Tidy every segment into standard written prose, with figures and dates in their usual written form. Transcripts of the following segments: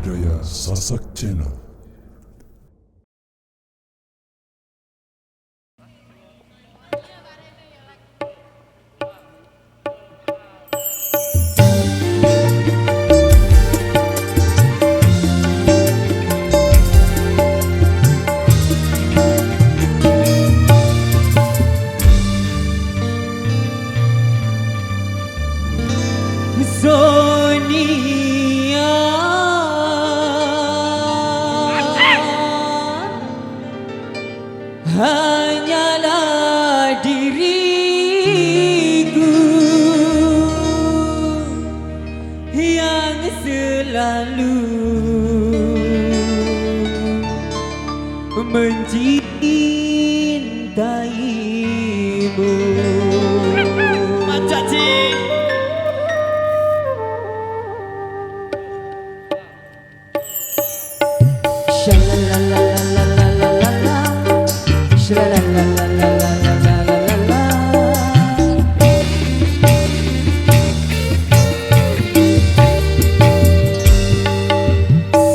Budaya Sasak Channel. Sonia hanyalah diriku yang selalu mencintaimu. Macaci.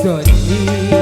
Sonia,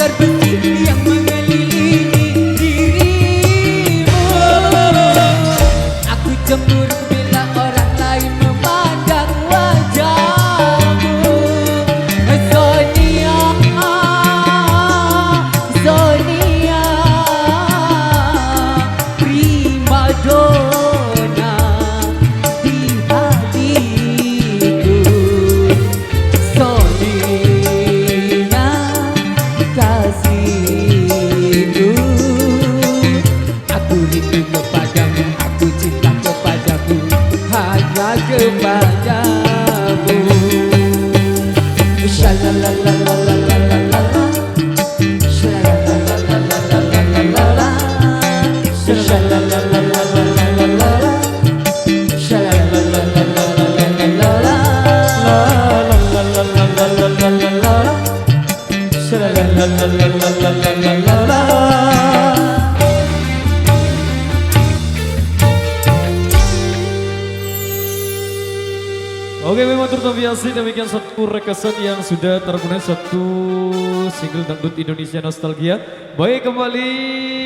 terbesit yang mengelilingi dirimu. Aku cemburu bila orang lain memandang wajahmu. Sonia, Sonia, prima donna di hatiku. Sonia, kasihku. Aku rindu kepadamu, aku cinta kepadamu, hanya kepadamu. Shalalalalalalalala, shalalalalalalalala, shalalalalalalalala, shalalalalalalalala, shalalalalalalalala. Oke, memang terbiasa demikian satu rekasan yang sudah terpunya satu single dangdut Indonesia Nostalgia. Baik, kembali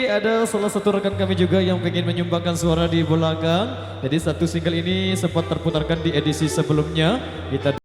ada salah satu rekan kami juga yang ingin menyumbangkan suara di belakang. Jadi satu single ini sempat terputarkan di edisi sebelumnya. Kita